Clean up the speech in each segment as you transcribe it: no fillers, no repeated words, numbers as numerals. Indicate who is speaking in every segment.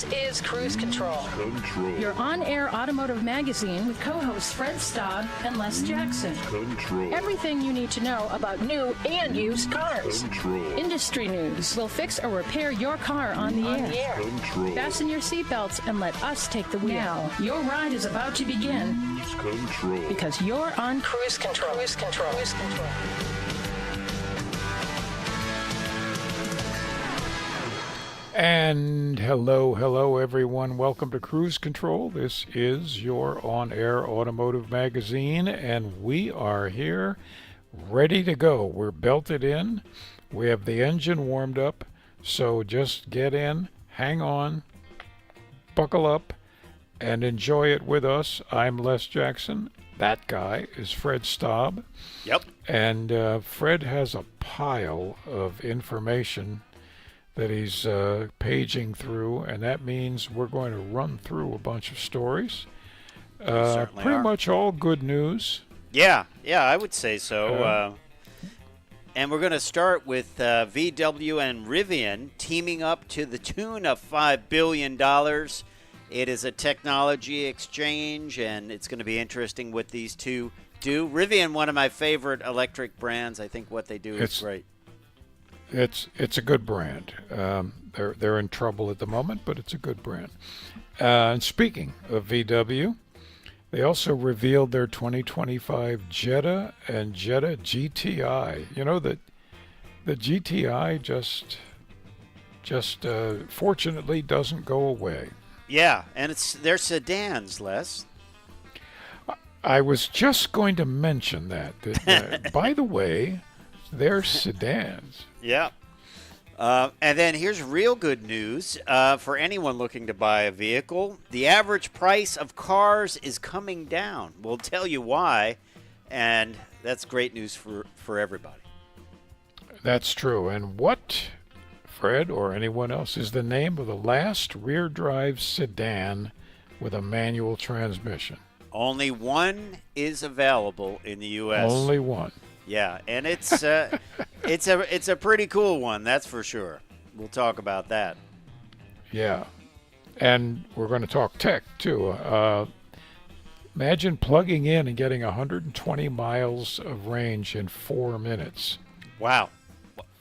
Speaker 1: Is Cruise Control. Your on-air automotive magazine with co-hosts Fred Staub and Les Jackson. Everything you need to know about new and used cars. Industry news. We'll fix or repair your car on the air. Fasten your seatbelts and let us take the wheel. Now, your ride is about to begin. Because you're on Cruise Control. Cruise Control. Cruise Control.
Speaker 2: And hello everyone. Welcome to Cruise Control. This is your on-air automotive magazine, and we are here ready to go. We're belted in. We have the engine warmed up, so just get in, hang on, buckle up, and enjoy it with us. I'm Les Jackson. That guy is Fred Staub.
Speaker 3: Yep.
Speaker 2: And Fred has a pile of information that he's paging through, and that means we're going to run through a bunch of stories. Pretty much all good news.
Speaker 3: Yeah, I would say so. And we're going to start with VW and Rivian teaming up to the tune of $5 billion. It is a technology exchange, and it's going to be interesting what these two do. Rivian, one of my favorite electric brands. I think what they do is great.
Speaker 2: It's a good brand. They're in trouble at the moment, but it's a good brand. And speaking of VW, they also revealed their 2025 Jetta and Jetta GTI. You know that the GTI just fortunately doesn't go away.
Speaker 3: Yeah, and they're sedans, Les.
Speaker 2: I was just going to mention that by the way, they're sedans.
Speaker 3: Yeah. And then here's real good news for anyone looking to buy a vehicle. The average price of cars is coming down. We'll tell you why, and that's great news for everybody.
Speaker 2: That's true. And what, Fred or anyone else, is the name of the last rear-drive sedan with a manual transmission?
Speaker 3: Only one is available in the U.S.
Speaker 2: Only one.
Speaker 3: Yeah, and it's a pretty cool one, that's for sure. We'll talk about that.
Speaker 2: Yeah, and we're going to talk tech too. Imagine plugging in and getting 120 miles of range in 4 minutes.
Speaker 3: Wow.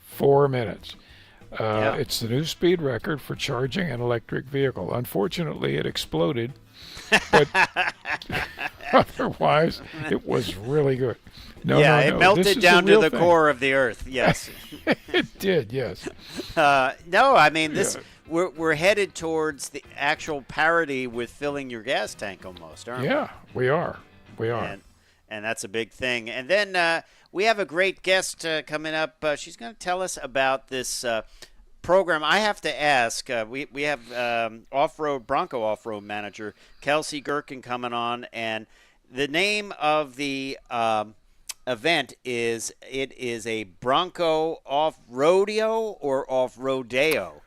Speaker 2: 4 minutes.
Speaker 3: Yeah.
Speaker 2: It's the new speed record for charging an electric vehicle. Unfortunately, it exploded, but otherwise, it was really good. No,
Speaker 3: it melted down to the core of the earth. Yes,
Speaker 2: it did. Yes.
Speaker 3: No, I mean this. Yeah. We're headed towards the actual parity with filling your gas tank, almost, aren't we?
Speaker 2: Yeah, we are.
Speaker 3: And that's a big thing. And then we have a great guest coming up. She's going to tell us about this program. I have to ask. We have Bonco off-road manager Kelsey Gherkin coming on, and the name of the event is a Bonco off Rodeo or off Rodeo.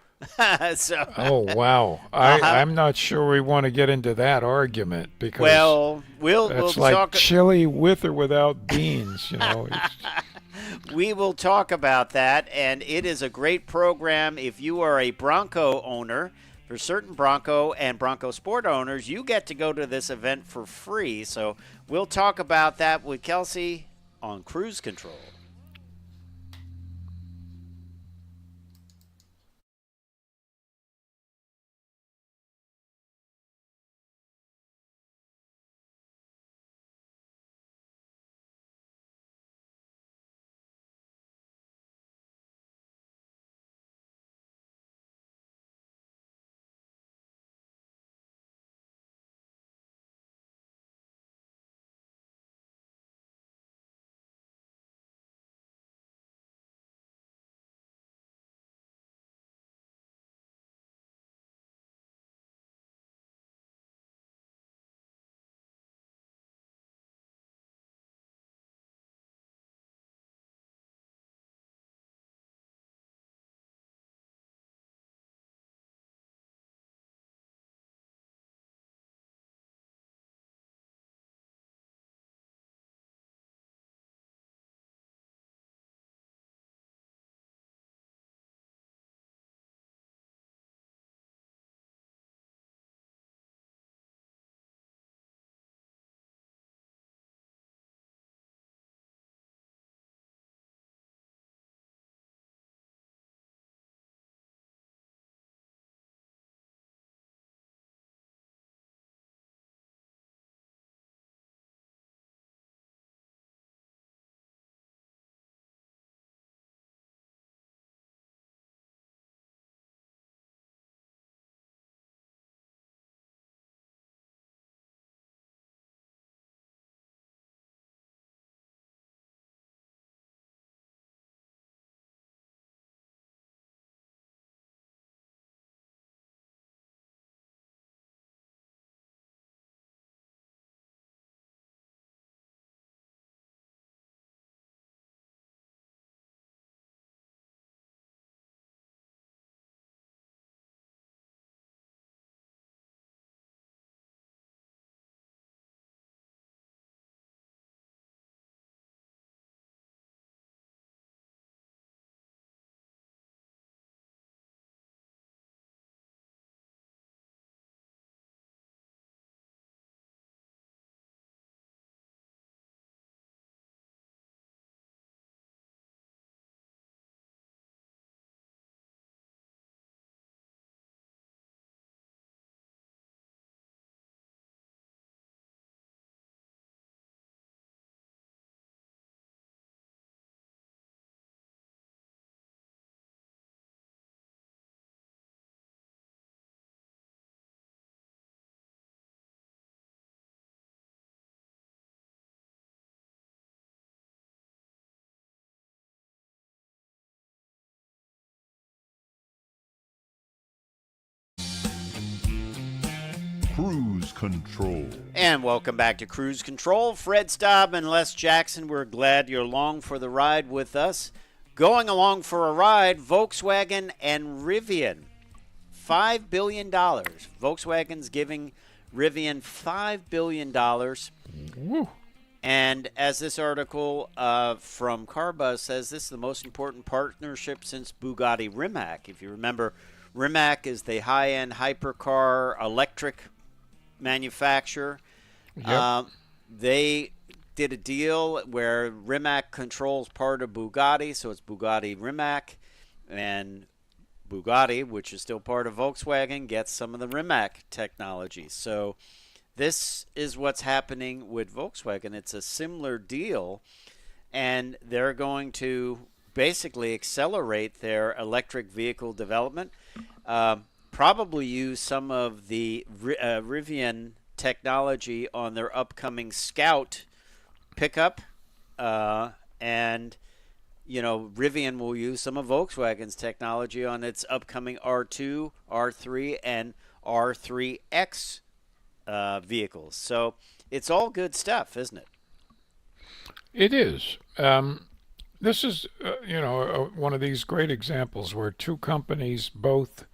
Speaker 3: So,
Speaker 2: oh wow! I'm not sure we want to get into that argument because
Speaker 3: we'll
Speaker 2: like
Speaker 3: talk
Speaker 2: chili with or without beans. You know,
Speaker 3: we will talk about that, and it is a great program. If you are a Bronco owner, for certain Bronco and Bronco Sport owners, you get to go to this event for free. So we'll talk about that with Kelsey on Cruise Control.
Speaker 4: Cruise Control.
Speaker 3: And welcome back to Cruise Control. Fred Staub and Les Jackson, we're glad you're along for the ride with us. Going along for a ride, Volkswagen and Rivian. $5 billion. Volkswagen's giving Rivian $5 billion.
Speaker 2: Woo.
Speaker 3: And as this article from CarBuzz says, this is the most important partnership since Bugatti Rimac. If you remember, Rimac is the high-end hypercar electric manufacturer.
Speaker 2: Yep.
Speaker 3: They did a deal where Rimac controls part of Bugatti, so it's Bugatti Rimac, and Bugatti, which is still part of Volkswagen, gets some of the Rimac technology. So this is what's happening with Volkswagen. It's a similar deal, and they're going to basically accelerate their electric vehicle development, probably use some of the Rivian technology on their upcoming Scout pickup, and Rivian will use some of Volkswagen's technology on its upcoming R2, R3, and R3X vehicles. So it's all good stuff, isn't it?
Speaker 2: It is. This is, one of these great examples where two companies both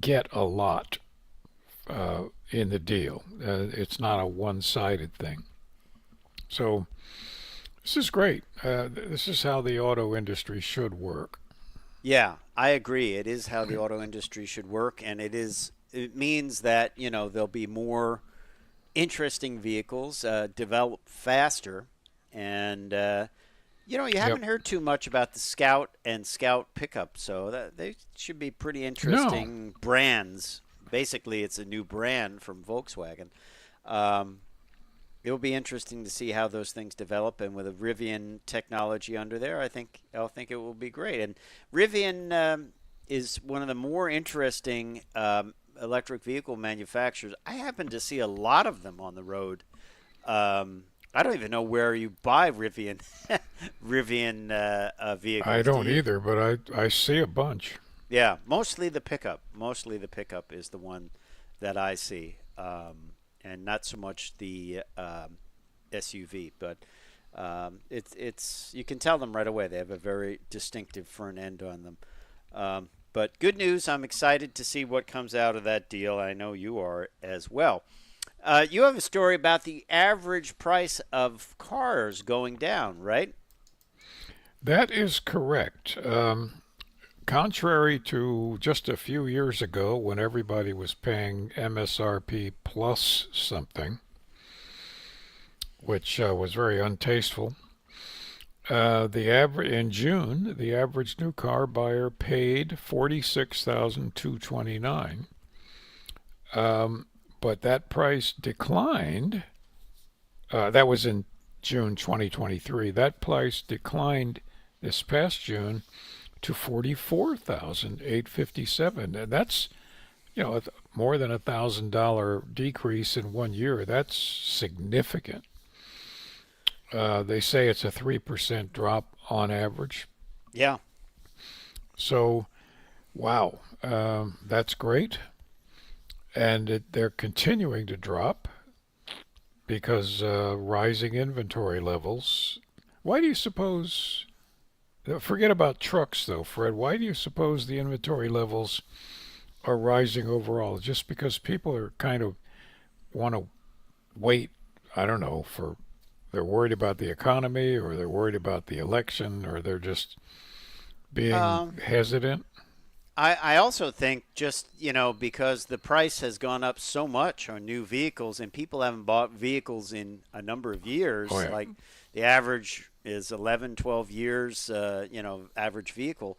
Speaker 2: get a lot in the deal. It's not a one-sided thing. So this is great. This is how the auto industry should work.
Speaker 3: Yeah, I agree. It is how the auto industry should work, and it means that, there'll be more interesting vehicles developed faster. And, you haven't heard too much about the Scout and Scout pickup, so they should be pretty interesting brands. Basically, it's a new brand from Volkswagen. It'll be interesting to see how those things develop, and with a Rivian technology under there, I think it will be great. And Rivian is one of the more interesting electric vehicle manufacturers. I happen to see a lot of them on the road. I don't even know where you buy Rivian vehicles.
Speaker 2: I don't either, but I see a bunch.
Speaker 3: Yeah, mostly the pickup. Mostly the pickup is the one that I see. And not so much the SUV, but it's you can tell them right away. They have a very distinctive front end on them. But good news. I'm excited to see what comes out of that deal. I know you are as well. You have a story about the average price of cars going down, right?
Speaker 2: That is correct. Contrary to just a few years ago when everybody was paying MSRP plus something, which was very untasteful, in June, the average new car buyer paid $46,229, but that price declined. That was in June 2023. That price declined this past June to $44,857, and that's more than $1,000 decrease in 1 year. That's significant. They say it's a 3% drop on average.
Speaker 3: Yeah.
Speaker 2: So, wow, that's great, and they're continuing to drop because rising inventory levels. Why do you suppose? Forget about trucks, though, Fred. Why do you suppose the inventory levels are rising overall? Just because people are kind of want to wait, I don't know, they're worried about the economy, or they're worried about the election, or they're just being hesitant?
Speaker 3: I also think just, because the price has gone up so much on new vehicles, and people haven't bought vehicles in a number of years, like the average is 11, 12 years, average vehicle.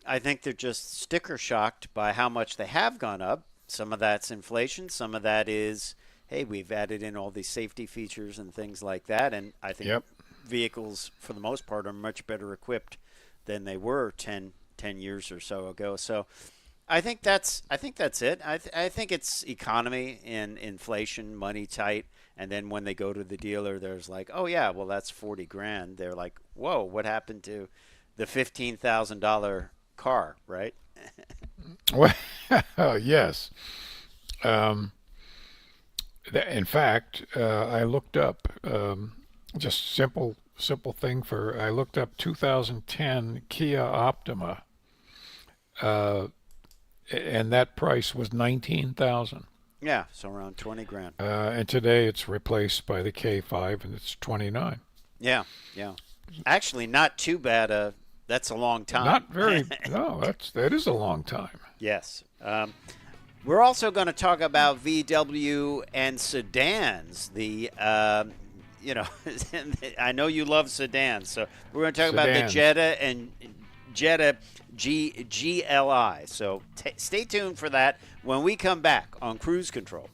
Speaker 3: I think they're just sticker shocked by how much they have gone up. Some of that's inflation. Some of that is, hey, we've added in all these safety features and things like that. And I think vehicles, for the most part, are much better equipped than they were 10 years or so ago. So I think that's it. I think it's economy and inflation, money tight. And then when they go to the dealer, there's like, oh yeah, well that's $40,000. They're like, whoa, what happened to the $15,000 car, right?
Speaker 2: Well, yes. In fact, I looked up just simple thing for I looked up 2010 Kia Optima, uh, and that price was 19,000.
Speaker 3: Yeah, so around 20 grand.
Speaker 2: And today it's replaced by the K5, and it's 29.
Speaker 3: Yeah, yeah. Actually, not too bad. That's a long time.
Speaker 2: Not very. No, that is a long time.
Speaker 3: Yes. We're also going to talk about VW and sedans. I know you love sedans, so we're going to talk about the Jetta and Jetta GLI. So stay tuned for that when we come back on Cruise Control.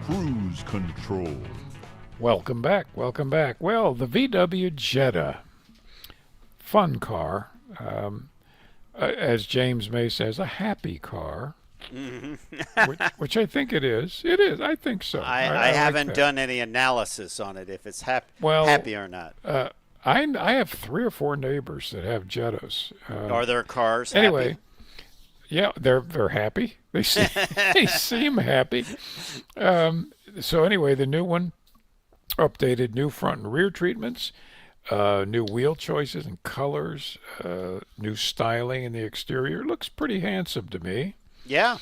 Speaker 4: Cruise Control.
Speaker 2: Welcome back. Welcome back. Well, the VW Jetta, fun car. As James May says, a happy car. which I think it is. It is. I think so.
Speaker 3: I haven't
Speaker 2: like
Speaker 3: done any analysis on it, if it's happy or not.
Speaker 2: I have 3 or 4 neighbors that have Jettas.
Speaker 3: Are their cars
Speaker 2: anyway?
Speaker 3: Happy?
Speaker 2: Yeah, they're happy. They seem happy. So anyway, the new one updated new front and rear treatments, new wheel choices and colors, new styling in the exterior. Looks pretty handsome to me.
Speaker 3: Yeah.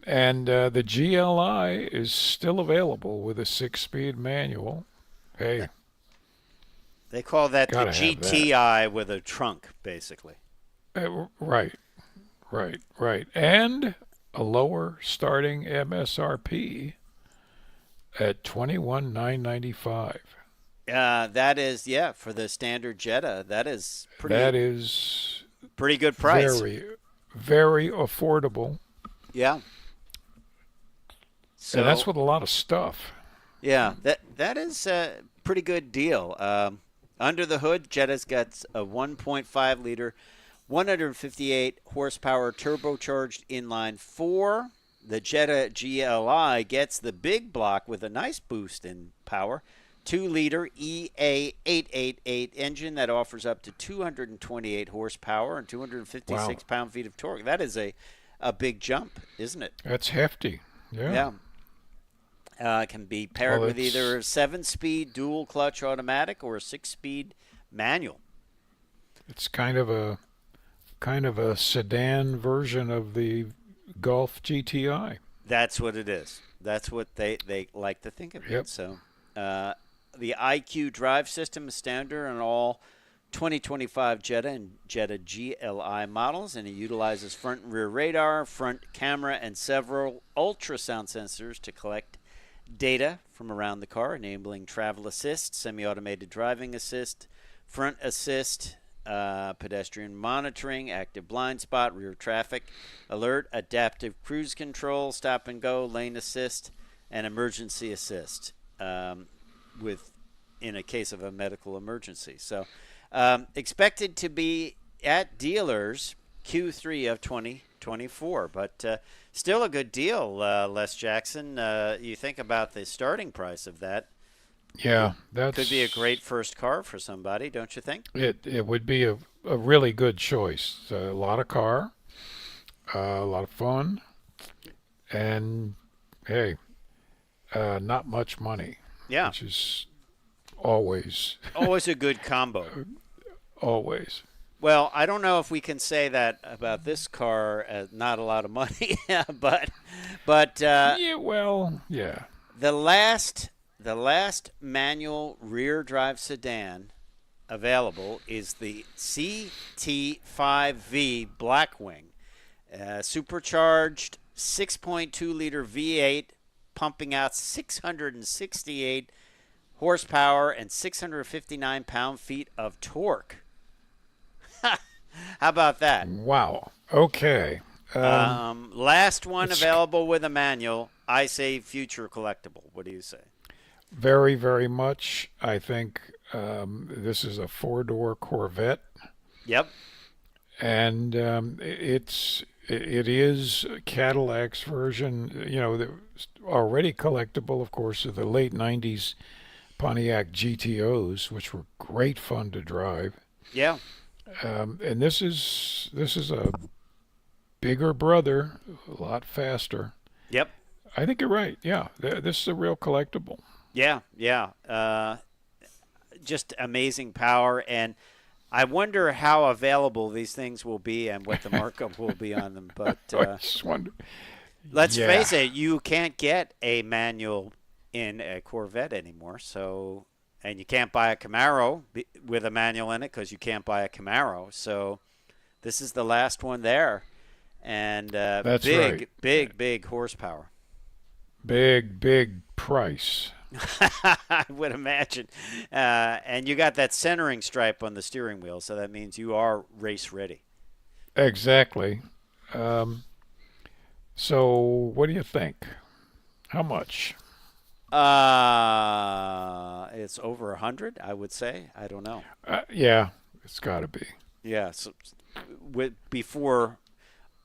Speaker 2: And the GLI is still available with a 6-speed manual. Hey.
Speaker 3: They call that the GTI with a trunk, basically.
Speaker 2: Right. And a lower starting MSRP at $21,995.
Speaker 3: That is, for the standard Jetta, that is
Speaker 2: That is
Speaker 3: pretty good price.
Speaker 2: very, very affordable.
Speaker 3: Yeah. So
Speaker 2: And that's with a lot of stuff.
Speaker 3: Yeah, that is a pretty good deal. Under the hood, Jetta's got a 1.5 liter, 158 horsepower turbocharged inline four. The Jetta GLI gets the big block with a nice boost in power. 2-liter EA888 engine that offers up to 228 horsepower and 256 pound-feet of torque. That is a big jump, isn't it?
Speaker 2: That's hefty. Yeah.
Speaker 3: It can be paired with either a 7-speed dual-clutch automatic or a 6-speed manual.
Speaker 2: It's kind of a sedan version of the Golf GTI.
Speaker 3: That's what it is. That's what they like to think of it. So the IQ drive system is standard on all 2025 Jetta and Jetta GLI models, and it utilizes front and rear radar, front camera, and several ultrasound sensors to collect data from around the car, enabling travel assist, semi-automated driving assist, front assist, pedestrian monitoring, active blind spot, rear traffic alert, adaptive cruise control, stop and go, lane assist, and emergency assist in a case of a medical emergency. So expected to be at dealers Q3 of 2024, but still a good deal, Les Jackson. You think about the starting price of that.
Speaker 2: Yeah, that
Speaker 3: could be a great first car for somebody, don't you think?
Speaker 2: It would be a really good choice. A lot of car, a lot of fun, and hey, not much money.
Speaker 3: Yeah,
Speaker 2: which is always
Speaker 3: a good combo.
Speaker 2: Always.
Speaker 3: Well, I don't know if we can say that about this car. Not a lot of money, but
Speaker 2: yeah. Well, yeah.
Speaker 3: The last manual rear drive sedan available is the CT5V Blackwing, supercharged 6.2 liter V8, pumping out 668 horsepower and 659 pound-feet of torque. How about that?
Speaker 2: Wow. Okay.
Speaker 3: Last one available with a manual. I say future collectible. What do you say?
Speaker 2: Very, very much. I think this is a 4-door Corvette.
Speaker 3: Yep.
Speaker 2: And it is Cadillac's version. You know, already collectible, of course, of the late '90s Pontiac GTOs, which were great fun to drive.
Speaker 3: Yeah.
Speaker 2: And this is a bigger brother, a lot faster.
Speaker 3: Yep.
Speaker 2: I think you're right. Yeah, this is a real collectible.
Speaker 3: Yeah. Just amazing power, and I wonder how available these things will be and what the markup will be on them. But
Speaker 2: I just wonder.
Speaker 3: Let's face it, you can't get a manual in a Corvette anymore. So, and you can't buy a Camaro with a manual in it because you can't buy a Camaro. So, this is the last one there, and
Speaker 2: That's
Speaker 3: big,
Speaker 2: right.
Speaker 3: big horsepower.
Speaker 2: Big price.
Speaker 3: I would imagine. And you got that centering stripe on the steering wheel, so that means you are race ready.
Speaker 2: Exactly. So what do you think? How much?
Speaker 3: It's over 100, I would say. I don't know.
Speaker 2: Yeah, it's got to be.
Speaker 3: Yeah, so before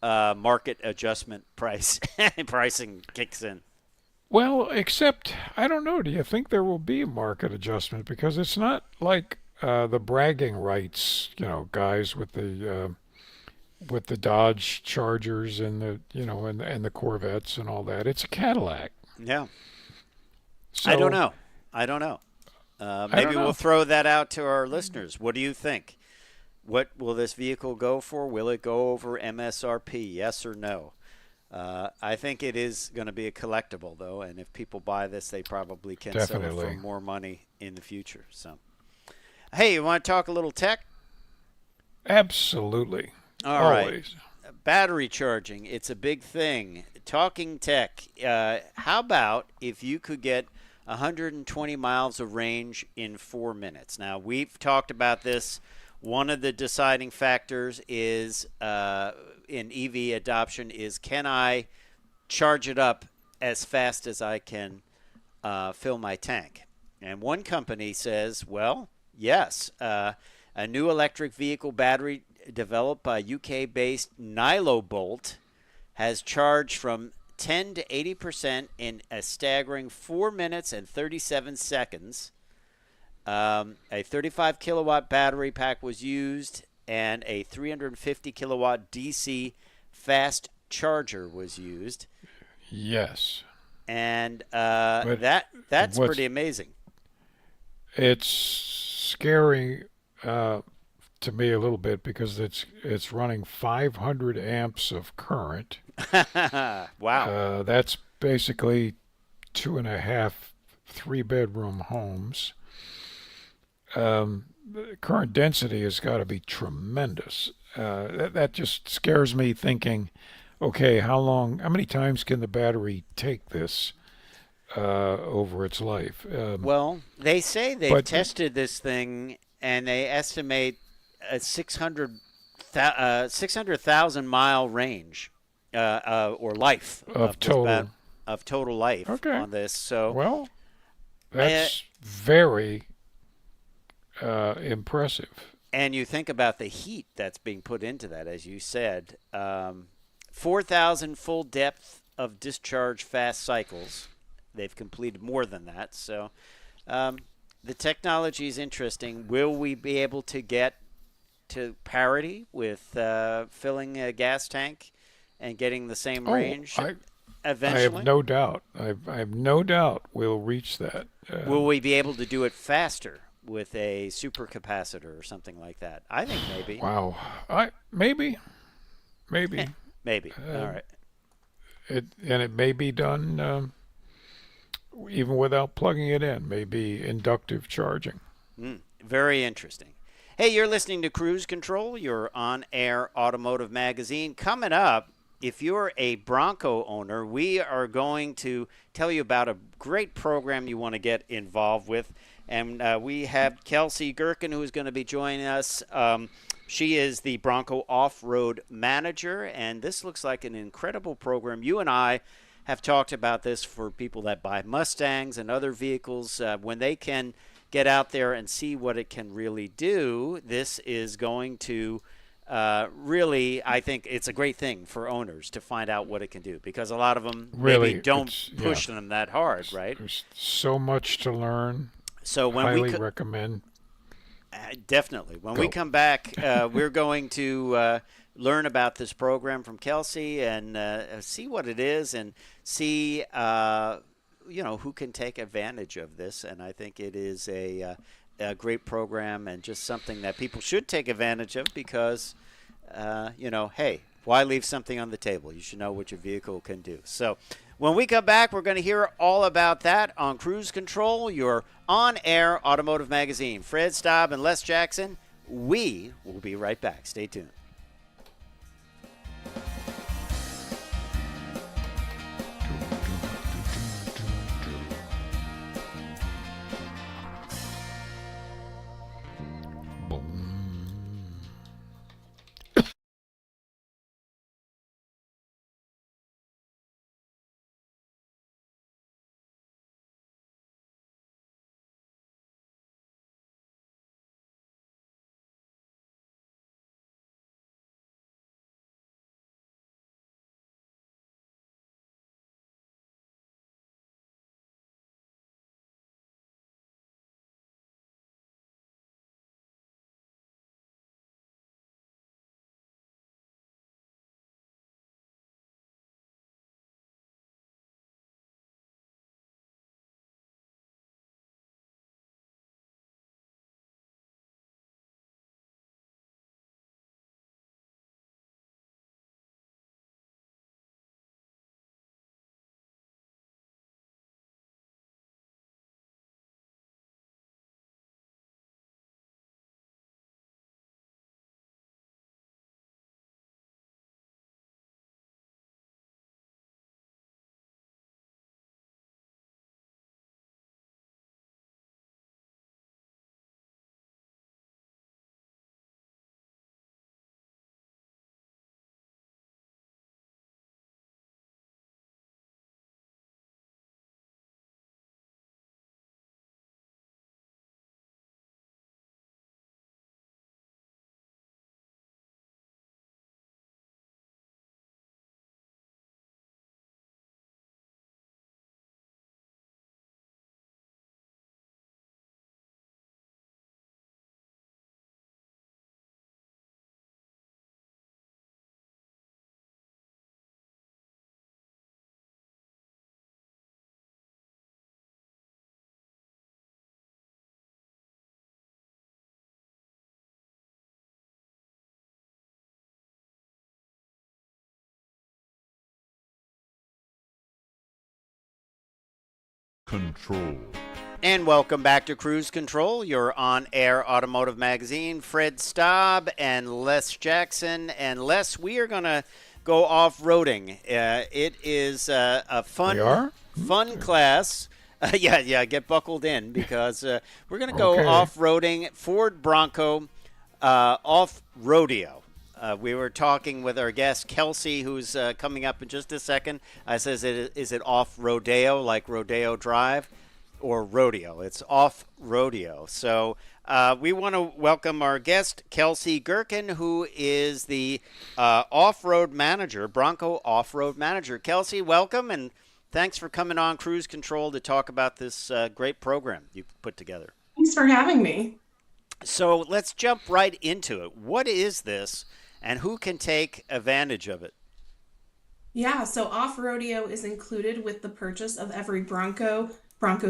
Speaker 3: market adjustment pricing kicks in.
Speaker 2: Well, except, I don't know, do you think there will be a market adjustment? Because it's not like the bragging rights, guys with the Dodge Chargers and the, and the Corvettes and all that. It's a Cadillac.
Speaker 3: Yeah.
Speaker 2: So,
Speaker 3: I don't know. Maybe we'll throw that out to our listeners. What do you think? What will this vehicle go for? Will it go over MSRP? Yes or no? I think it is going to be a collectible, though, and if people buy this, they probably can sell it for more money in the future. So, hey, you want to talk a little tech?
Speaker 2: Absolutely.
Speaker 3: All
Speaker 2: Always.
Speaker 3: right. battery charging, it's a big thing. Talking tech, how about if you could get 120 miles of range in 4 minutes? Now, we've talked about this. One of the deciding factors is in EV adoption is, can I charge it up as fast as I can fill my tank? And one company says, well, yes. A new electric vehicle battery developed by UK-based Nilobolt has charged from 10 to 80% in a staggering 4 minutes and 37 seconds. A 35 kilowatt battery pack was used, and a 350 kilowatt DC fast charger was used.
Speaker 2: Yes.
Speaker 3: And that's pretty amazing.
Speaker 2: It's scary to me a little bit because it's running 500 amps of current.
Speaker 3: Wow.
Speaker 2: That's basically 2.5 3-bedroom homes. The current density has got to be tremendous. That just scares me thinking, okay, how many times can the battery take this over its life?
Speaker 3: Well, they say they've tested this thing, and they estimate a 600,000 mile range or life
Speaker 2: of total
Speaker 3: life
Speaker 2: okay.
Speaker 3: on this. So,
Speaker 2: well, that's very impressive.
Speaker 3: And you think about the heat that's being put into that, as you said, 4,000 full depth of discharge fast cycles. They've completed more than that. So the technology is interesting. Will we be able to get to parity with filling a gas tank and getting the same range eventually?
Speaker 2: I have no doubt. I have no doubt we'll reach that.
Speaker 3: Will we be able to do it faster with a supercapacitor or something like that? I think maybe.
Speaker 2: Wow. Maybe.
Speaker 3: Maybe. All right.
Speaker 2: It may be done even without plugging it in. Maybe inductive charging.
Speaker 3: Very interesting. Hey, you're listening to Cruise Control, your on-air automotive magazine. Coming up, if you're a Bonco owner, we are going to tell you about a great program you want to get involved with. And we have Kelsey Gherkin, who is going to be joining us. She is the Bonco off-road manager, and this looks like an incredible program. You and I have talked about this for people that buy Mustangs and other vehicles. When they can get out there and see what it can really do, this is going to really, I think it's a great thing for owners to find out what it can do, because a lot of them
Speaker 2: really
Speaker 3: maybe don't push them that hard, right?
Speaker 2: There's so much to learn.
Speaker 3: So when
Speaker 2: highly recommend.
Speaker 3: Definitely. When we come back, we're going to learn about this program from Kelsey and see what it is and see who can take advantage of this. And I think it is a great program and just something that people should take advantage of because, hey, why leave something on the table? You should know what your vehicle can do. So when we come back, we're going to hear all about that on Cruise Control, your on-air automotive magazine. Fred Staub and Les Jackson, we will be right back. Stay tuned.
Speaker 4: Control.
Speaker 3: And welcome back to Cruise Control, your on-air automotive magazine. Fred Staub and Les Jackson. And Les, we are going to go off-roading. It is a fun class. Yeah, get buckled in because we're going to go off-roading Ford Bronco off Rodeo. We were talking with our guest, Kelsey, who's coming up in just a second. Says, is it off Rodeo, like Rodeo Drive? Or Rodeo. It's off Rodeo. So we want to welcome our guest, Kelsey Gherkin, who is the off-road manager, Bronco off-road manager. Kelsey, welcome, and thanks for coming on Cruise Control to talk about this great program you put together.
Speaker 5: Thanks for having me.
Speaker 3: So let's jump right into it. What is this, and who can take advantage of it?
Speaker 5: Yeah, so off Rodeo is included with the purchase of every Bronco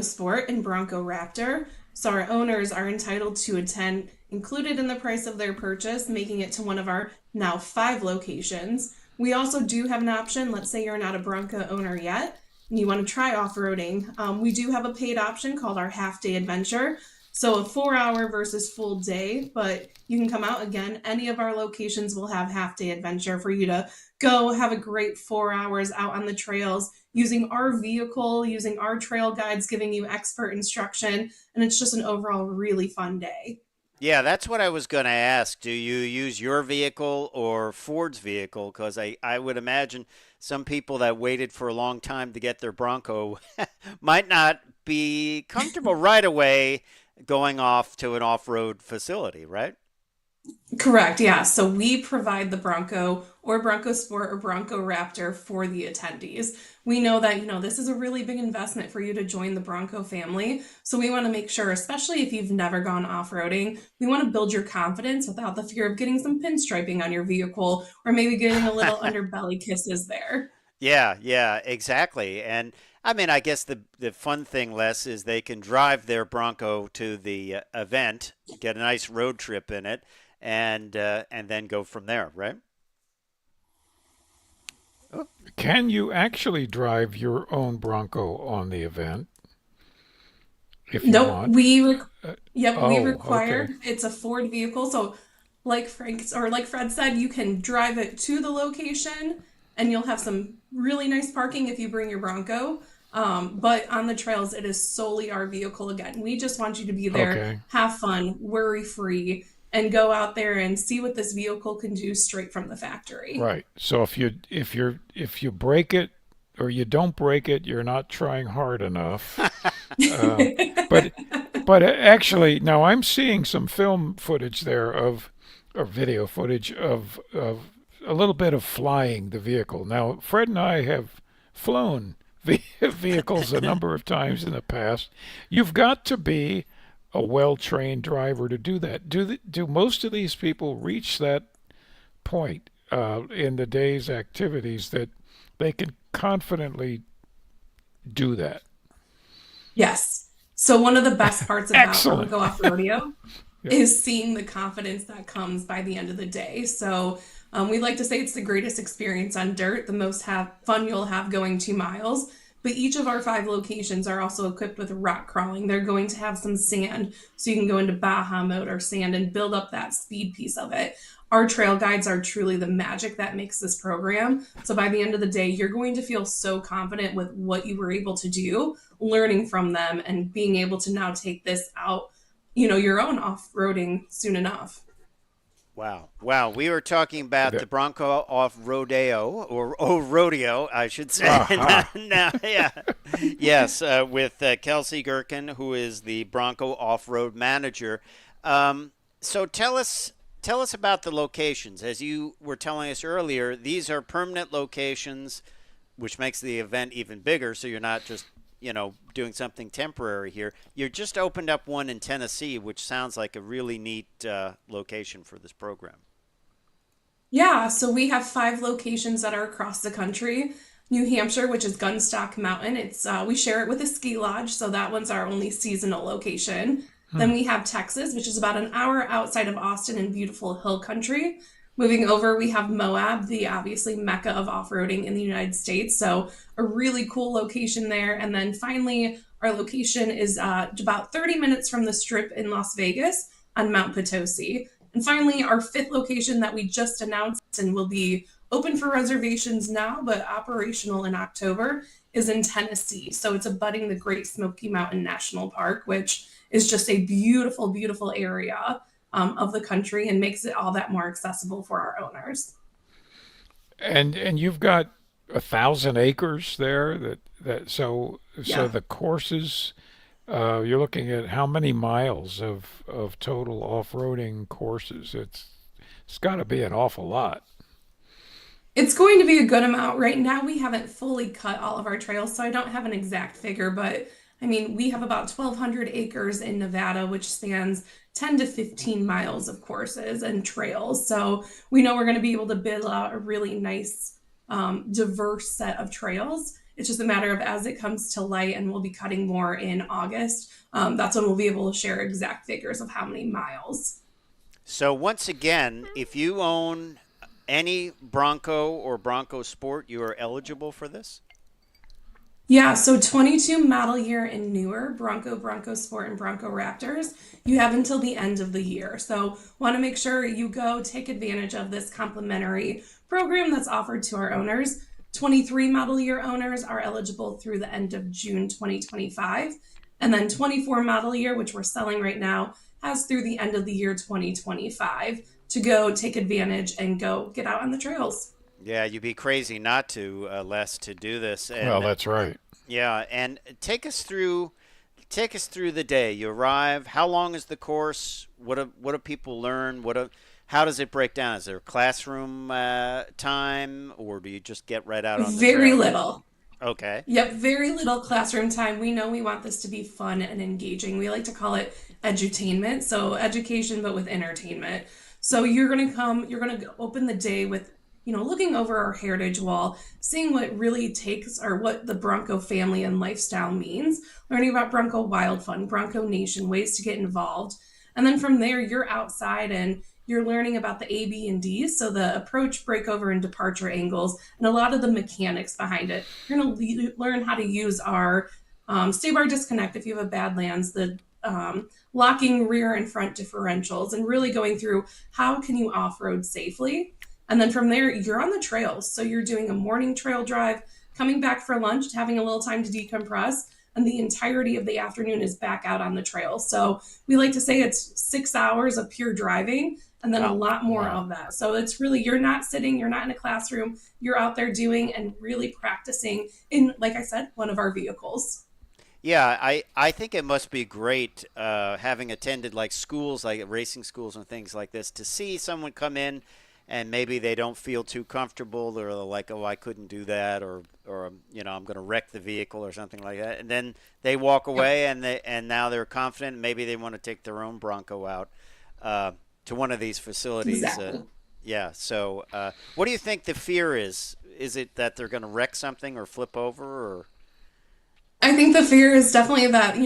Speaker 5: Sport, and Bronco Raptor. So our owners are entitled to attend, included in the price of their purchase, making it to one of our now 5 locations. We also do have an option. Let's say you're not a Bronco owner yet and you want to try off-roading. We do have a paid option called our half-day adventure. So a 4-hour versus full day, but you can come out again. Any of our locations will have half-day adventure for you to go have a great 4 hours out on the trails using our vehicle, using our trail guides, giving you expert instruction, and it's just an overall really fun day.
Speaker 3: Yeah, that's what I was going to ask. Do you use your vehicle or Ford's vehicle? Because I would imagine some people that waited for a long time to get their Bronco might not be comfortable right away going off to an off-road facility, right?
Speaker 5: Correct, yeah. So we provide the Bronco or Bronco Sport or Bronco Raptor for the attendees. We know that, this is a really big investment for you to join the Bronco family. So we want to make sure, especially if you've never gone off-roading, we want to build your confidence without the fear of getting some pinstriping on your vehicle or maybe getting a little underbelly kisses there.
Speaker 3: Yeah, exactly. And I mean, I guess the fun thing, Les, is they can drive their Bronco to the event, get a nice road trip in it, and then go from there, right?
Speaker 2: Can you actually drive your own Bronco on the event? If you want?
Speaker 5: We require
Speaker 2: okay.
Speaker 5: It's a Ford vehicle. So like Fred said, you can drive it to the location and you'll have some really nice parking if you bring your Bronco. But on the trails, it is solely our vehicle again. We just want you to be there, have fun, worry-free, and go out there and see what this vehicle can do straight from the factory.
Speaker 2: Right. So if you break it or you don't break it, you're not trying hard enough. But actually, now I'm seeing some film footage there or video footage of a little bit of flying the vehicle. Now, Fred and I have flown vehicles a number of times in the past. You've got to be a well-trained driver to do that. Do most of these people reach that point in the day's activities that they can confidently do that?
Speaker 5: Yes. So one of the best parts about
Speaker 2: Excellent.
Speaker 5: Bonco Off Rodeo is seeing the confidence that comes by the end of the day. So we like to say it's the greatest experience on dirt, the most fun you'll have going 2 miles. But each of our 5 locations are also equipped with rock crawling. They're going to have some sand, so you can go into Baja mode or sand and build up that speed piece of it. Our trail guides are truly the magic that makes this program. So by the end of the day, you're going to feel so confident with what you were able to do, learning from them, and being able to now take this out, your own off-roading soon enough.
Speaker 3: Wow. We were talking about the Bronco off Rodeo, or Rodeo, I should say. Now, yeah. Yes, with Kelsey Gherkin, who is the Bronco off-road manager. So tell us about the locations. As you were telling us earlier, these are permanent locations, which makes the event even bigger, so you're not just doing something temporary here. You just opened up one in Tennessee, which sounds like a really neat location for this program.
Speaker 5: Yeah, so we have 5 locations that are across the country. New Hampshire, which is Gunstock Mountain. It's we share it with a ski lodge, so that one's our only seasonal location. Then we have Texas, which is about an hour outside of Austin in beautiful hill country. Moving over, we have Moab, the obviously mecca of off-roading in the United States. So a really cool location there. And then finally, our location is about 30 minutes from the Strip in Las Vegas on Mount Potosi. And finally, our fifth location that we just announced and will be open for reservations now, but operational in October, is in Tennessee. So it's abutting the Great Smoky Mountain National Park, which is just a beautiful, beautiful area of the country and makes it all that more accessible for our owners.
Speaker 2: And you've got 1,000 acres there. So
Speaker 5: Yeah.
Speaker 2: the courses. You're looking at how many miles of total off-roading courses? It's got to be an awful lot.
Speaker 5: It's going to be a good amount. Right now, we haven't fully cut all of our trails, so I don't have an exact figure, but I mean, we have about 1,200 acres in Nevada, which spans 10 to 15 miles of courses and trails. So we know we're going to be able to build out a really nice, diverse set of trails. It's just a matter of as it comes to light, and we'll be cutting more in August. That's when we'll be able to share exact figures of how many miles.
Speaker 3: So once again, if you own any Bronco or Bronco Sport, you are eligible for this?
Speaker 5: Yeah, so 22 model year and newer, Bronco, Bronco Sport, and Bronco Raptors, you have until the end of the year. So want to make sure you go take advantage of this complimentary program that's offered to our owners. 23 model year owners are eligible through the end of June 2025. And then 24 model year, which we're selling right now, has through the end of the year 2025 to go take advantage and go get out on the trails.
Speaker 3: Yeah, you'd be crazy not to, Les, to do this. And,
Speaker 2: Well, that's right.
Speaker 3: yeah, and take us through the day. You arrive. How long is the course? What do people learn? How does it break down? Is there classroom time, or do you just get right out on the
Speaker 5: Very
Speaker 3: trail?
Speaker 5: little.
Speaker 3: Okay.
Speaker 5: Yep, very little classroom time. We know we want this to be fun and engaging. We like to call it edutainment, so education but with entertainment. So you're going to come, you're going to open the day with, looking over our heritage wall, seeing what really takes or what the Bronco family and lifestyle means, learning about Bronco Wild Fun, Bronco Nation, ways to get involved. And then from there, you're outside and you're learning about the A, B, and D's, so the approach, breakover, and departure angles, and a lot of the mechanics behind it. You're going to learn how to use our stay bar disconnect if you have a Badlands, the locking rear and front differentials, and really going through how can you off-road safely. And then from there, you're on the trails. So you're doing a morning trail drive, coming back for lunch, having a little time to decompress, and the entirety of the afternoon is back out on the trail. So we like to say it's 6 hours of pure driving and then a lot more of that. So it's really, you're not sitting, you're not in a classroom, you're out there doing and really practicing in, like I said, one of our vehicles.
Speaker 3: Yeah, I think it must be great having attended like schools, like racing schools and things like this, to see someone come in and maybe they don't feel too comfortable. They're like, oh, I couldn't do that, or I'm going to wreck the vehicle or something like that. And then they walk away and now they're confident. Maybe they want to take their own Bronco out to one of these facilities.
Speaker 5: Exactly.
Speaker 3: Yeah. So what do you think the fear is? Is it that they're going to wreck something or flip over, or?
Speaker 5: I think the fear is definitely that,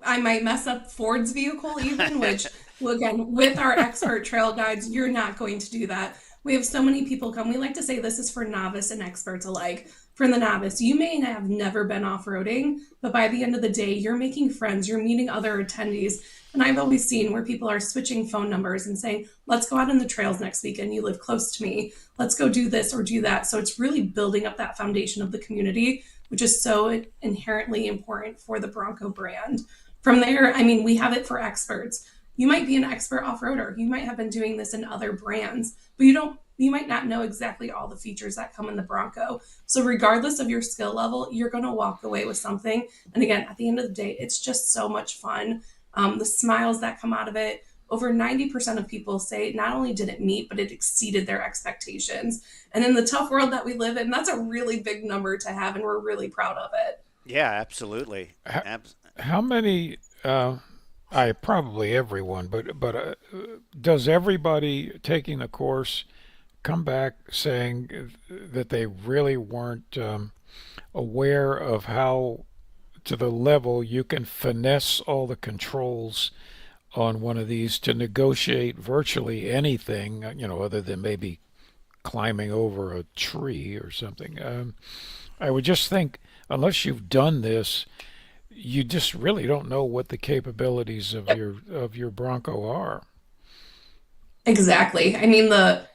Speaker 5: I might mess up Ford's vehicle even, which, well, again, with our expert trail guides, you're not going to do that. We have so many people come. We like to say this is for novice and experts alike. For the novice, you may have never been off-roading, but by the end of the day, you're making friends, you're meeting other attendees. And I've always seen where people are switching phone numbers and saying, let's go out on the trails next weekend. You live close to me. Let's go do this or do that. So it's really building up that foundation of the community, which is so inherently important for the Bronco brand. From there, we have it for experts. You might be an expert off-roader. You might have been doing this in other brands, but you might not know exactly all the features that come in the Bronco. So regardless of your skill level, you're going to walk away with something. And again, at the end of the day, it's just so much fun. The smiles that come out of it, over 90% of people say not only did it meet, but it exceeded their expectations. And in the tough world that we live in, that's a really big number to have, and we're really proud of it.
Speaker 3: Yeah, absolutely.
Speaker 2: How many? I probably everyone, but does everybody taking the course come back saying that they really weren't aware of how, to the level you can finesse all the controls on one of these to negotiate virtually anything, other than maybe climbing over a tree or something. I would just think, unless you've done this, you just really don't know what the capabilities of your Bronco are.
Speaker 5: Exactly. I mean, the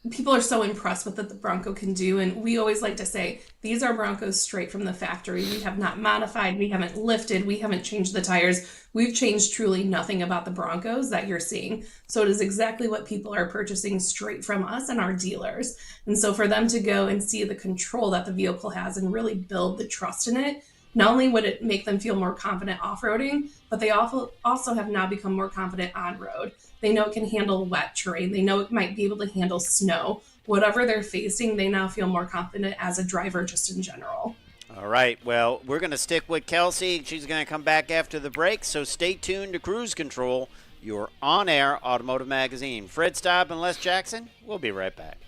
Speaker 5: people are so impressed with what the Bronco can do. And we always like to say, these are Broncos straight from the factory. We have not modified, we haven't lifted, we haven't changed the tires. We've changed truly nothing about the Broncos that you're seeing. So it is exactly what people are purchasing straight from us and our dealers. And so for them to go and see the control that the vehicle has and really build the trust in it, not only would it make them feel more confident off-roading, but they also have now become more confident on road. They know it can handle wet terrain. They know it might be able to handle snow. Whatever they're facing, they now feel more confident as a driver just in general.
Speaker 3: All right. Well, we're going to stick with Kelsey. She's going to come back after the break, so stay tuned to Cruise Control, your on-air automotive magazine. Fred Staub and Les Jackson, we'll be right back.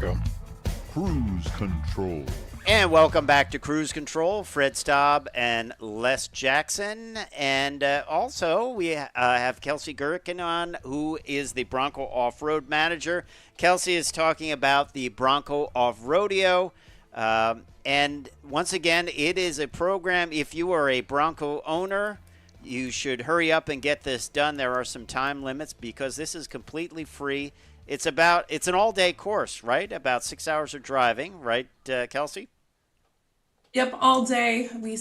Speaker 2: go.
Speaker 4: Cruise Control.
Speaker 3: And welcome back to Cruise Control. Fred Staub and Les Jackson. And also, we have Kelsey Gherkin on, who is the Bronco Off-Road Manager. Kelsey is talking about the Bronco Off-Rodeo. And once again, it is a program. If you are a Bronco owner, you should hurry up and get this done. There are some time limits because this is completely free. It's an all-day course, right? About 6 hours of driving, right, Kelsey?
Speaker 5: Yep, all day. We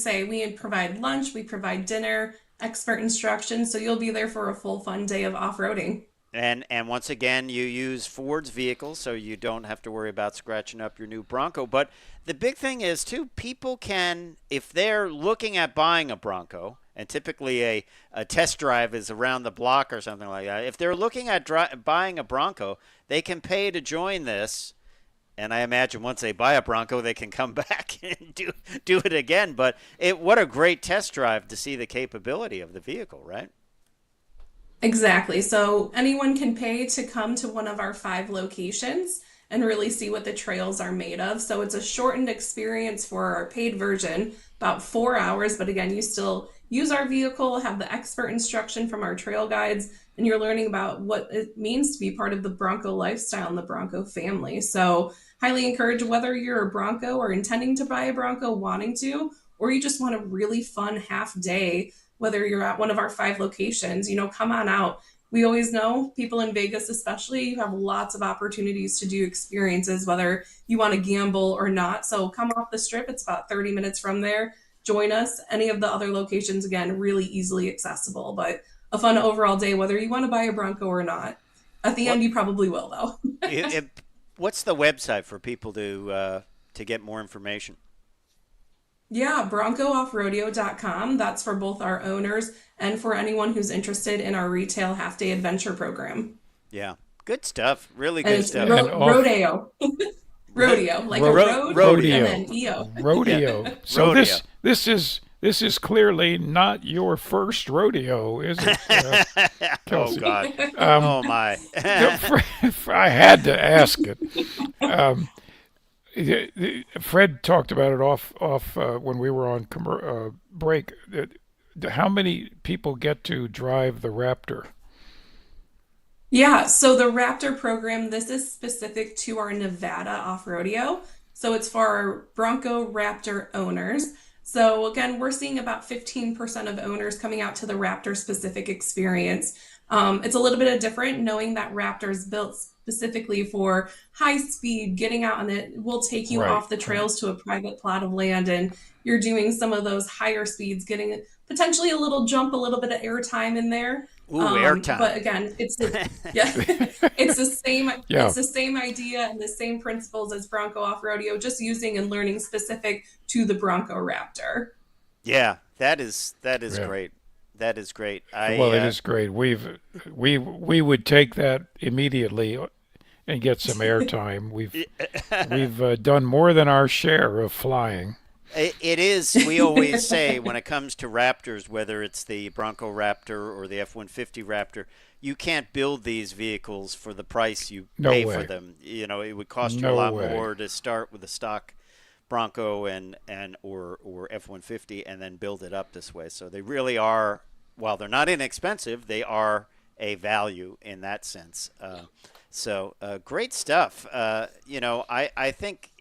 Speaker 5: provide lunch, we provide dinner, expert instruction, so you'll be there for a full fun day of off-roading.
Speaker 3: And once again, you use Ford's vehicles, so you don't have to worry about scratching up your new Bronco. But the big thing is, too, people can, if they're looking at buying a Bronco, and typically a test drive is around the block or something like that, if they're looking at buying a Bronco, they can pay to join this. And I imagine once they buy a Bronco, they can come back and do it again. But what a great test drive to see the capability of the vehicle, right?
Speaker 5: Exactly. So anyone can pay to come to one of our 5 locations and really see what the trails are made of. So it's a shortened experience for our paid version, about 4 hours. But again, you still use our vehicle, have the expert instruction from our trail guides, and you're learning about what it means to be part of the Bronco lifestyle and the Bronco family. So highly encourage, whether you're a Bronco or intending to buy a Bronco, wanting to, or you just want a really fun half day, whether you're at one of our 5 locations, come on out. We always know people in Vegas, especially, you have lots of opportunities to do experiences, whether you want to gamble or not. So come off the strip. It's about 30 minutes from there. Join us. Any of the other locations, again, really easily accessible, but a fun overall day, whether you want to buy a Bronco or not. At the end, you probably will, though.
Speaker 3: What's the website for people to get more information?
Speaker 5: Yeah, BroncoOffRodeo.com. That's for both our owners and for anyone who's interested in our retail half-day adventure program.
Speaker 3: Yeah, good stuff. Really
Speaker 5: And
Speaker 3: good
Speaker 5: it's
Speaker 3: stuff.
Speaker 5: Rodeo. Rodeo, like a road,
Speaker 2: rodeo.
Speaker 5: and then EO.
Speaker 2: Rodeo. So
Speaker 3: Rodeo.
Speaker 2: this is clearly not your first rodeo, is it?
Speaker 3: Oh
Speaker 2: Kelsey?
Speaker 3: God. Oh my.
Speaker 2: I had to ask it. Fred talked about it off when we were on break. How many people get to drive the Raptor?
Speaker 5: Yeah, so the Raptor program, this is specific to our Nevada off-rodeo. So it's for our Bronco Raptor owners. So again, we're seeing about 15% of owners coming out to the Raptor specific experience. It's a little bit different, knowing that Raptor is built specifically for high speed, getting out, and it will take you off the trails to a private plot of land, and you're doing some of those higher speeds, getting potentially a little jump, a little bit of air time in there.
Speaker 3: Ooh, airtime.
Speaker 5: But again, it's the same idea and the same principles as Bronco Off-Rodeo, just using and learning specific to the Bronco Raptor.
Speaker 3: Yeah, that is great. That is great.
Speaker 2: It is great. We would take that immediately and get some airtime. We've done more than our share of flying.
Speaker 3: It is. We always say when it comes to Raptors, whether it's the Bronco Raptor or the F-150 Raptor, you can't build these vehicles for the price you pay for them. It would cost you a lot more to start with a stock Bronco or F-150 and then build it up this way. So they really are, while they're not inexpensive, they are a value in that sense. So great stuff. I think,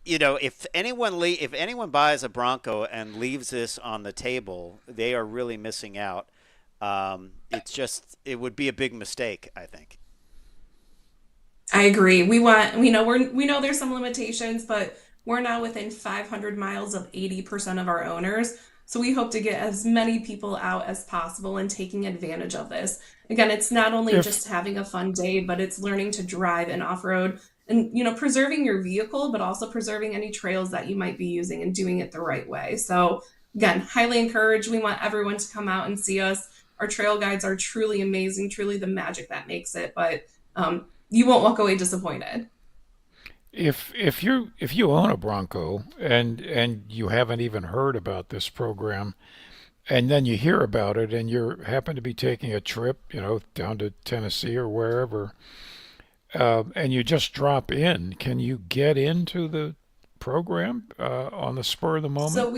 Speaker 3: if anyone buys a Bronco and leaves this on the table, they are really missing out. It would be a big mistake, I think.
Speaker 5: I agree. We know there's some limitations, but we're now within 500 miles of 80% of our owners. So we hope to get as many people out as possible and taking advantage of this. Again, it's not only just having a fun day, but it's learning to drive and off-road and, preserving your vehicle, but also preserving any trails that you might be using and doing it the right way. So again, highly encouraged. We want everyone to come out and see us. Our trail guides are truly amazing, truly the magic that makes it, but you won't walk away disappointed.
Speaker 2: If you own a Bronco and you haven't even heard about this program, and then you hear about it and you happen to be taking a trip, down to Tennessee or wherever, and you just drop in, can you get into the program on the spur of the moment?
Speaker 5: So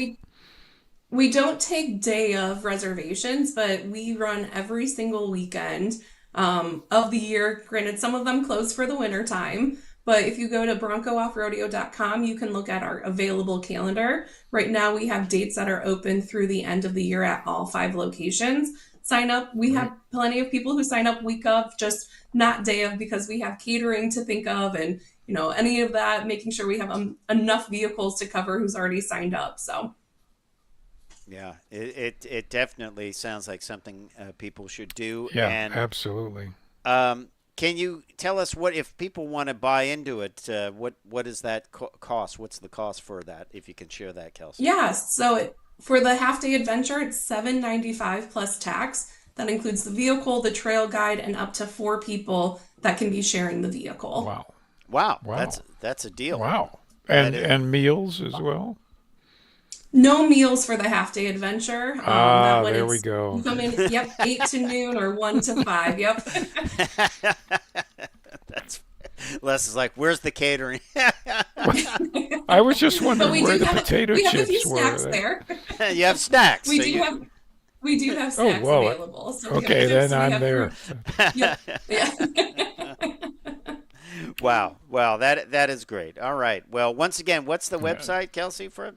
Speaker 5: we don't take day of reservations, but we run every single weekend of the year. Granted, some of them close for the winter time, but if you go to broncooffrodeo.com, you can look at our available calendar. Right now, we have dates that are open through the end of the year at all 5 locations. Sign up. We have plenty of people who sign up week of, just not day of, because we have catering to think of, and any of that, making sure we have enough vehicles to cover who's already signed up. So.
Speaker 3: Yeah, it definitely sounds like something people should do.
Speaker 2: Yeah,
Speaker 3: and
Speaker 2: absolutely.
Speaker 3: Can you tell us what, if people want to buy into it, what does that cost? What's the cost for that, if you can share that, Kelsey?
Speaker 5: Yeah, so for the half-day adventure, it's $7.95 plus tax. That includes the vehicle, the trail guide, and up to 4 people that can be sharing the vehicle.
Speaker 2: Wow.
Speaker 3: That's a deal.
Speaker 2: Wow. And meals as well?
Speaker 5: No meals for the half-day adventure.
Speaker 2: There we go.
Speaker 5: You come in, 8 to noon or 1 to 5. Yep.
Speaker 3: That's Les is like, where's the catering?
Speaker 2: I was just wondering where the potato
Speaker 5: we
Speaker 2: chips
Speaker 5: have a few
Speaker 2: were.
Speaker 5: snacks there.
Speaker 3: You have snacks.
Speaker 5: We do have snacks available. So
Speaker 2: okay, then I'm there.
Speaker 5: Yep. Yeah.
Speaker 3: Wow, that is great. All right. Well, once again, what's the website, Kelsey, for it?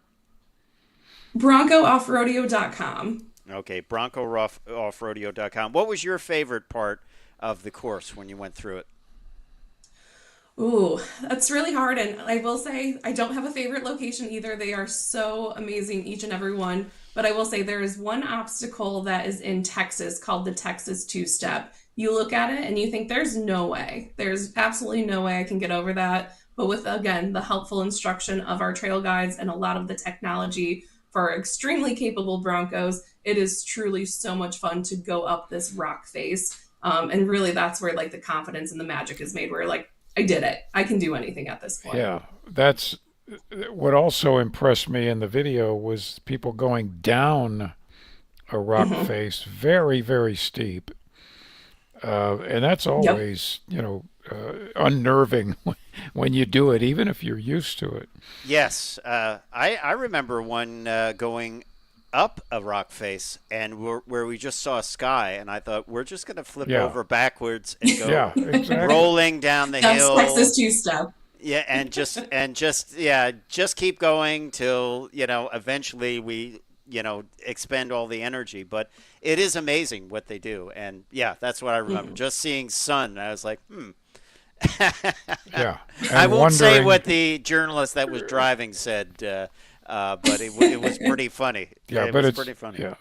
Speaker 5: BroncoOffRodeo.com.
Speaker 3: Okay, BroncoOffRodeo.com. What was your favorite part of the course when you went through it?
Speaker 5: Ooh, that's really hard. And I will say I don't have a favorite location either. They are so amazing, each and every one. But I will say there is one obstacle that is in Texas called the Texas Two-Step. You look at it and you think there's no way. There's absolutely no way I can get over that. But with, again, the helpful instruction of our trail guides and a lot of the technology for our extremely capable Broncos, it is truly so much fun to go up this rock face. And really that's where like the confidence and the magic is made, where like, I did it. I can do anything at this point.
Speaker 2: Yeah, that's what also impressed me in the video was people going down a rock face, very, very steep. And that's always, unnerving when you do it, even if you're used to it.
Speaker 3: Yes. I remember one going up a rock face and where we just saw sky, and I thought, we're just going to flip over backwards and go rolling down the hill.
Speaker 5: Texas Two-Step.
Speaker 3: Yeah, and just keep going till, eventually we, expend all the energy. But it is amazing what they do. And yeah, that's what I remember. Just seeing sun, I was like,
Speaker 2: Yeah.
Speaker 3: I won't say what the journalist that was driving said, but it was pretty funny.
Speaker 2: Yeah,
Speaker 3: it
Speaker 2: but
Speaker 3: was
Speaker 2: it's
Speaker 3: pretty funny.
Speaker 2: Yeah.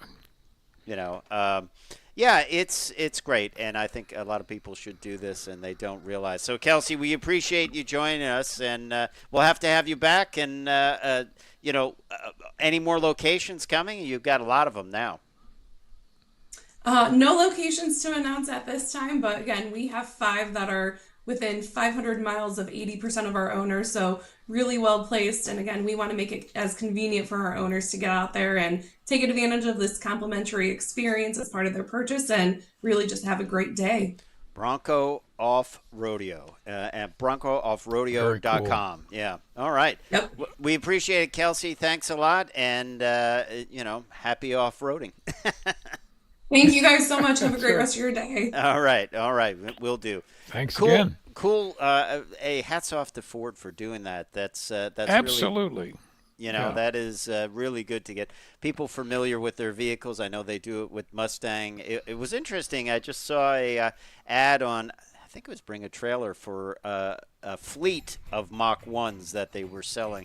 Speaker 3: Yeah, it's great, and I think a lot of people should do this, and they don't realize. So, Kelsey, we appreciate you joining us, and we'll have to have you back. And any more locations coming? You've got a lot of them now.
Speaker 5: No locations to announce at this time, but again, we have 5 that are within 500 miles of 80% of our owners, so really well placed. And again, we want to make it as convenient for our owners to get out there and take advantage of this complimentary experience as part of their purchase and really just have a great day.
Speaker 3: Bonco Off Rodeo at BroncoOffRodeo.com. Cool. Yeah. All right.
Speaker 5: Yep.
Speaker 3: We appreciate it, Kelsey. Thanks a lot, and happy off-roading.
Speaker 5: Thank you guys so much. Have a great rest of your day.
Speaker 3: All right. We'll do.
Speaker 2: Thanks
Speaker 3: cool,
Speaker 2: again.
Speaker 3: Cool. Hats off to Ford for doing that. That's
Speaker 2: absolutely.
Speaker 3: Really, that is really good to get people familiar with their vehicles. I know they do it with Mustang. It was interesting. I just saw a ad on, I think it was Bring a Trailer, for a fleet of Mach 1s that they were selling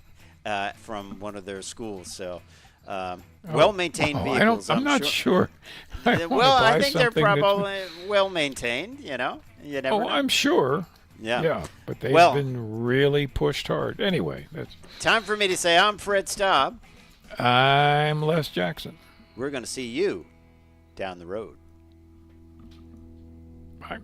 Speaker 3: from one of their schools. So. Well-maintained vehicles.
Speaker 2: I'm not sure.
Speaker 3: I think they're probably well-maintained. You never know.
Speaker 2: I'm sure. Yeah, but they've been really pushed hard. Anyway, that's
Speaker 3: time for me to say I'm Fred Staub.
Speaker 2: I'm Les Jackson.
Speaker 3: We're going to see you down the road.
Speaker 2: Bye.